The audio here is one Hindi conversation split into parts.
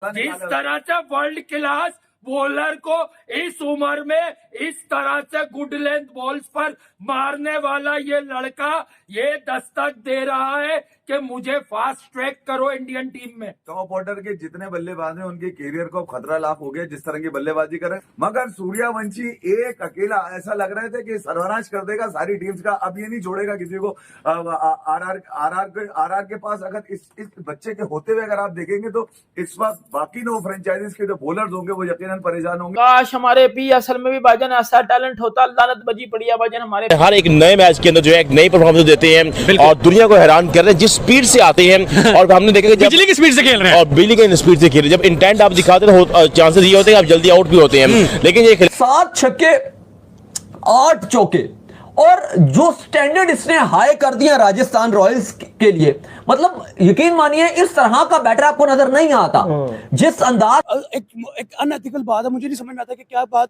जिस तरह से वर्ल्ड क्लास बॉलर को इस उम्र में इस तरह से गुड लेंथ बॉल्स पर मारने वाला ये लड़का ये दस्तक दे रहा है कि मुझे फास्ट ट्रैक करो इंडियन टीम में। टॉप ऑर्डर के जितने बल्लेबाज हैं उनके कैरियर को खतरा लाफ हो गया जिस तरह की बल्लेबाजी कर रहे हैं, मगर सूर्यवंशी एक अकेला ऐसा लग रहा था कि सर्वनाश कर देगा सारी टीम्स का। अब ये नहीं छोड़ेगा किसी को। आर आर के पास अगर इस बच्चे के होते हुए अगर आप देखेंगे तो इस वक्त बाकी 9 फ्रेंचाइजीज के जो बॉलर्स होंगे वो यकीनन परेशान होंगे। काश हमारे पीएसएल में भी भाईजान ऐसा टैलेंट होता। लानत बजी पड़ी है भाईजान हमारे। हर एक नए मैच के अंदर जो है एक नई परफॉर्मेंस देते हैं और दुनिया को हैरान कर रहे हैं जिस स्पीड से आते हैं। और हमने देखा कि बिजली की स्पीड से खेल रहे हैं और बिजली की स्पीड से खेल रहे हैं। जब इंटेंट आप दिखाते हैं चांसेस ये होते हैं आप जल्दी आउट भी होते हैं। लेकिन ये 7 छक्के 8 चौके और जो स्टैंडर्ड इसने हाई कर दिया राजस्थान रॉयल्स के लिए, मतलब यकीन मानिए इस तरह का बैटर आपको नजर नहीं आता। जिस अंदाज एक अनएथिकल बात है, मुझे नहीं समझ में आता कि क्या बात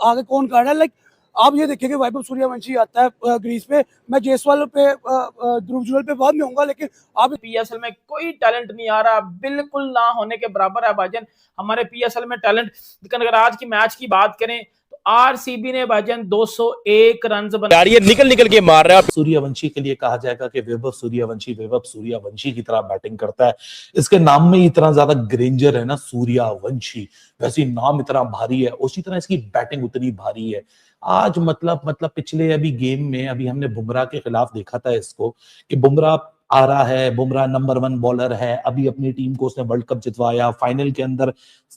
आगे कौन कर रहा है। लाइक आप ये देखिए कि वैभव सूर्यवंशी आता है ग्रीस पे, मैं जायसवाल पे ध्रुव जुरैल पे बाद में होऊंगा, लेकिन आप पीएसएल में कोई टैलेंट नहीं आ रहा, बिल्कुल ना होने के बराबर है भाईजान हमारे पीएसएल में टैलेंट। लेकिन अगर आज की मैच की बात करें तो आरसीबी ने भाईजान 201 रन बना रही है, निकल के मार रहा है। सूर्यवंशी के लिए कहा जाएगा कि वैभव सूर्यवंशी की तरह बैटिंग करता है। इसके नाम में इतना ज्यादा ग्रेंजर है ना, सूर्यवंशी, वैसे नाम इतना भारी है, उसी तरह इसकी बैटिंग उतनी भारी है। आज मतलब पिछले अभी गेम में अभी हमने बुमराह के खिलाफ देखा था इसको कि बुमराह आ रहा है, बुमराह नंबर 1 बॉलर है, अभी अपनी टीम को उसने वर्ल्ड कप जितवाया, फाइनल के अंदर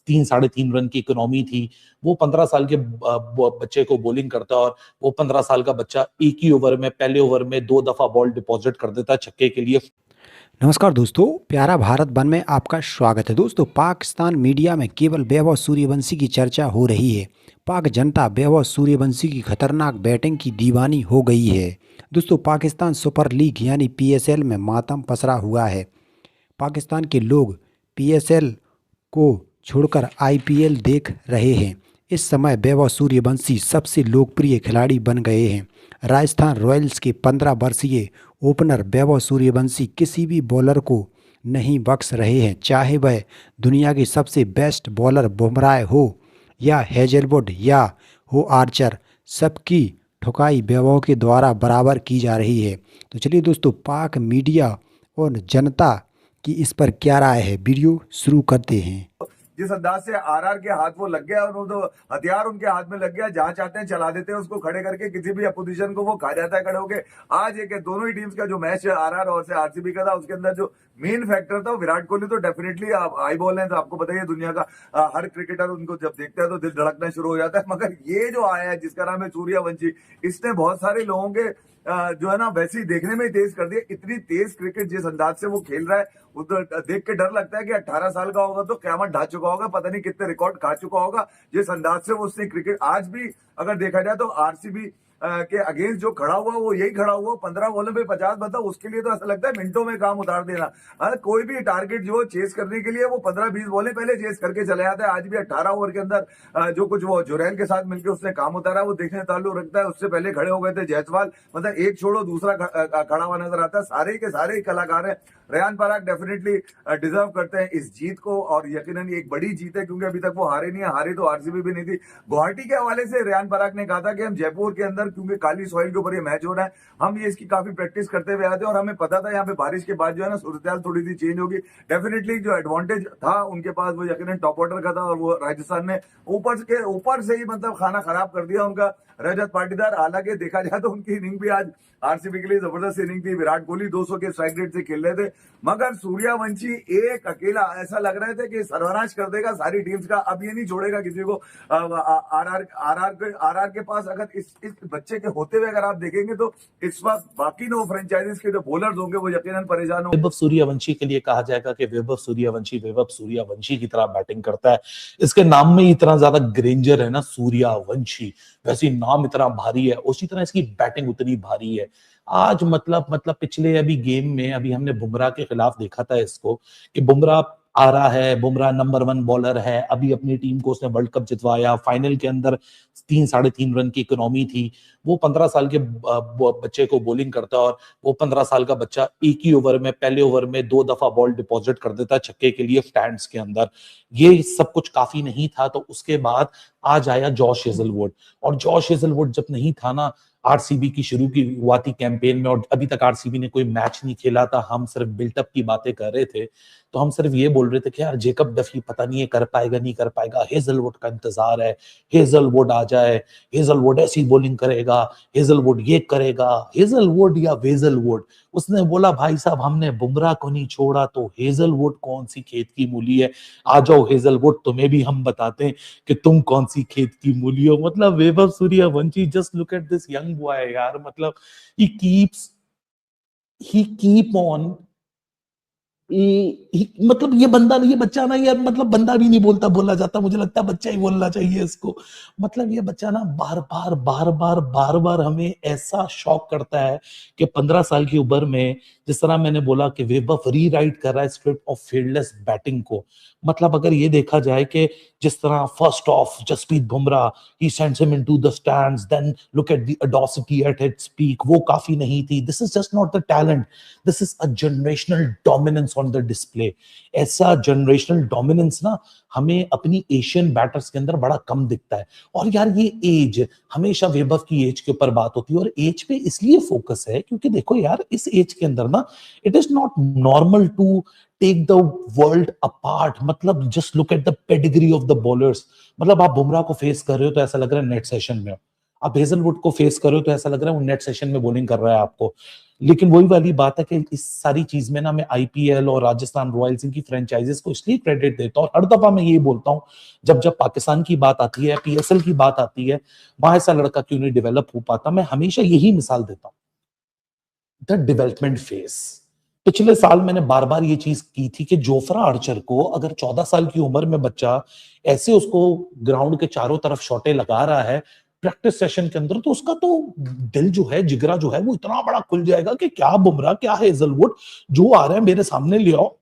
3-3.5 रन की इकोनॉमी थी। वो 15 साल के बच्चे को बॉलिंग करता और वो 15 साल का बच्चा एक ही ओवर में, पहले ओवर में 2 दफा बॉल डिपॉजिट कर देता छक्के के लिए। नमस्कार दोस्तों, प्यारा भारत वन में आपका स्वागत है। दोस्तों, पाकिस्तान मीडिया में केवल वैभव सूर्यवंशी की चर्चा हो रही है। पाक जनता वैभव सूर्यवंशी की खतरनाक बैटिंग की दीवानी हो गई है। दोस्तों, पाकिस्तान सुपर लीग यानी पीएसएल में मातम पसरा हुआ है। पाकिस्तान के लोग पीएसएल को छोड़कर आईपीएल देख रहे हैं। इस समय वैभव सूर्यवंशी सबसे लोकप्रिय खिलाड़ी बन गए हैं। राजस्थान रॉयल्स के 15 वर्षीय ओपनर वैभव सूर्यवंशी किसी भी बॉलर को नहीं बख्श रहे हैं, चाहे वह दुनिया के सबसे बेस्ट बॉलर बुमराह हो या हेजलवुड या हो आर्चर। सबकी ठुकाई वैभव के द्वारा बराबर की जा रही है। तो चलिए दोस्तों, पाक मीडिया और जनता की इस पर क्या राय है, वीडियो शुरू करते हैं। जिस अंदाज से आरआर के हाथ वो लग गया और वो तो हथियार उनके हाथ में लग गया, जहां चाहते हैं चला देते हैं उसको, खड़े करके किसी भी अपोजिशन को वो खा जाता है खड़े होके। आज एक दोनों ही टीम्स का जो मैच आरआर और से आरसीबी का था, उसके अंदर जो मेन फैक्टर था विराट कोहली तो डेफिनेटली आई बॉल है, तो आपको बताइए दुनिया का हर क्रिकेटर उनको जब देखता है तो दिल धड़कना शुरू हो जाता है। मगर ये जो आया है जिसका नाम है सूर्यवंशी, इसने बहुत सारे लोगों के जो है ना वैसे ही देखने में ही तेज कर दिया। इतनी तेज क्रिकेट जिस अंदाज से वो खेल रहा है उधर देख के डर लगता है कि 18 साल का होगा तो क़यामत ढा चुका होगा, पता नहीं कितने रिकॉर्ड खा चुका होगा। जिस अंदाज से वो उसने क्रिकेट आज भी अगर देखा जाए तो आरसीबी के अगेंस्ट जो खड़ा हुआ वो यही खड़ा हुआ 15 बॉलों पे 50, मतलब उसके लिए तो ऐसा लगता है मिनटों में काम उतार देना। कोई भी टारगेट जो चेस करने के लिए वो 15-20 बॉलें पहले चेस करके चले जाता है। आज भी 18 ओवर के अंदर जो कुछ वो जुरैल के साथ मिलकर उसने काम उतारा वो देखने ताल्लुक रखता है। उससे पहले खड़े हो गए थे जायसवाल, मतलब एक छोड़ो दूसरा खड़ा हुआ नजर आता है। सारे के सारे कलाकार हैं। रेयान पराग डेफिनेटली डिजर्व करते हैं इस जीत को और यकीनन एक बड़ी जीत है क्योंकि अभी तक वो हारे नहीं है। हारे तो आरसीबी भी नहीं थी। गुवाहाटी के हवाले से रेयान पराग ने कहा था कि हम जयपुर के अंदर क्योंकि काली सॉइल के ऊपर ये मैच हो रहा है, हम ये इसकी काफी प्रैक्टिस करते हुए आते हैं और हमें पता था यहाँ पे बारिश के बाद जो है ना सूरत थोड़ी सी चेंज होगी। डेफिनेटली जो एडवांटेज था उनके पास वो यकीनन टॉप ऑर्डर का था और वो राजस्थान ने ऊपर से ही मतलब खाना खराब कर दिया उनका रजत पाटीदार। हालांकि देखा जाए तो उनकी इनिंग भी आज आरसीबी के लिए जबरदस्त इनिंग थी। विराट कोहली 200 के स्ट्राइक रेट से खेल रहे थे, मगर सूर्यवंशी एक अकेला ऐसा लग रहा था कि सर्वनाश कर देगा सारी टीम्स का। अब ये नहीं छोड़ेगा किसी को। आरआर के पास अगर इस बच्चे के होते हुए अगर आप देखेंगे तो इस वक्त बाकी 9 फ्रेंचाइजीज के जो बॉलर्स होंगे वो यकीनन परेशान होंगे। वैभव सूर्यवंशी के लिए कहा जाएगा कि वैभव सूर्यवंशी की तरह बैटिंग करता है। इसके नाम में इतना ज्यादा ग्रेंजर है ना, सूर्यवंशी, वैसे नाम इतना भारी है, उसी तरह इसकी बैटिंग उतनी भारी है। आज मतलब पिछले अभी गेम में अभी हमने बुमराह के खिलाफ देखा था इसको कि बुमराह आ रहा है, बुमराह नंबर 1 बॉलर है, अभी अपनी टीम को उसने वर्ल्ड कप जितवाया, फाइनल के अंदर 3-3.5 रन की इकोनॉमी थी। वो 15 साल के बच्चे को बॉलिंग करता है और वो 15 साल का बच्चा एक ही ओवर में, पहले ओवर में 2 दफा बॉल डिपॉजिट कर देता है छक्के के लिए स्टैंड्स के अंदर। ये सब कुछ काफी नहीं था, तो उसके बाद आज आया जॉश हेजलवुड, और जॉश हेजलवुड जब नहीं था ना, आरसीबी की शुरू की हुआ थी कैंपेन में, और अभी तक आरसीबी ने कोई मैच नहीं खेला था, हम सिर्फ बिल्टअप की बातें कर रहे थे, तो हम सिर्फ ये बोल रहे थे कि यार जेकब डफी पता नहीं है कर पाएगा नहीं कर पाएगा, हेजलवुड का इंतजार है, हेजलवुड आ जाए, हेजलवुड ऐसी बॉलिंग करेगा, हेजलवुड ये करेगा, हेजलवुड या वेजलवुड। उसने बोला भाई साहब हमने बुमराह को नहीं छोड़ा तो हेजलवुड कौन सी खेत की मूली है, आ जाओ हेजलवुड तुम्हें भी हम बताते हैं कि तुम कौन सी खेत की मूली हो। मतलब Vaibhav Suryavanshi, just look at this young boy यार, मतलब he keep on मतलब ये बंदा नहीं, ये बच्चा ना, ये मतलब बंदा भी नहीं बोलता, बोला जाता, मुझे लगता है बच्चा ही बोलना चाहिए इसको। मतलब ये बच्चा ना बार बार हमें ऐसा शॉक करता है कि 15 साल की उम्र में, जिस तरह मैंने बोला कि वैभव रीराइट कर रहा है स्क्रिप्ट ऑफ फील्डलेस बैटिंग को। मतलब अगर ये देखा जाए कि जिस तरह first of Jasprit Bumrah, he sends him into the stands, then look at the audacity at its peak, वो काफी नहीं थी। This is just not the talent, this is a generational dominance on the display। ऐसा generational dominance ना हमें अपनी एशियन बैटर्स के अंदर बड़ा कम दिखता है। और यार ये एज, हमेशा वैभव की एज के ऊपर बात होती है, और एज पे इसलिए फोकस है क्योंकि देखो यार इस एज के अंदर ना it is not normal to take the world apart. मतलब just look at the pedigree of the bowlers. मतलब आप बुमराह को फेस कर रहे हो तो ऐसा लग रहा है नेट सेशन में हो, आप हेजलवुड को फेस कर रहे हो तो ऐसा लग रहा है वो नेट सेशन में बॉलिंग कर रहा है आपको। लेकिन वही वाली बात है कि इस सारी चीज में ना मैं आईपीएल और राजस्थान रॉयल्स इनकी फ्रेंचाइजीज को इसलिए क्रेडिट देता हूँ। हर दफा मैं ये बोलता हूँ जब पाकिस्तान की बात आती है, पीएसएल की बात आती है, वहां ऐसा लड़का क्यों नहीं डेवलप हो पाता। मैं हमेशा यही मिसाल देता हूँ, द डेवलपमेंट फेज। पिछले साल मैंने बार बार ये चीज की थी कि जोफ्रा आर्चर को अगर 14 साल की उम्र में बच्चा ऐसे उसको ग्राउंड के चारों तरफ शॉटे लगा रहा है प्रैक्टिस सेशन के अंदर, तो उसका तो दिल जो है, जिगरा जो है, वो इतना बड़ा खुल जाएगा कि क्या बुमराह क्या हेजलवुड जो आ रहे हैं मेरे सामने ले आओ,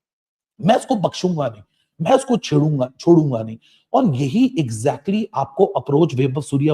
मैं उसको बख्शूंगा नहीं, मैं उसको छोड़ूंगा नहीं। और यही एग्जैक्टली आपको अप्रोच वैभव सूर्यवंशी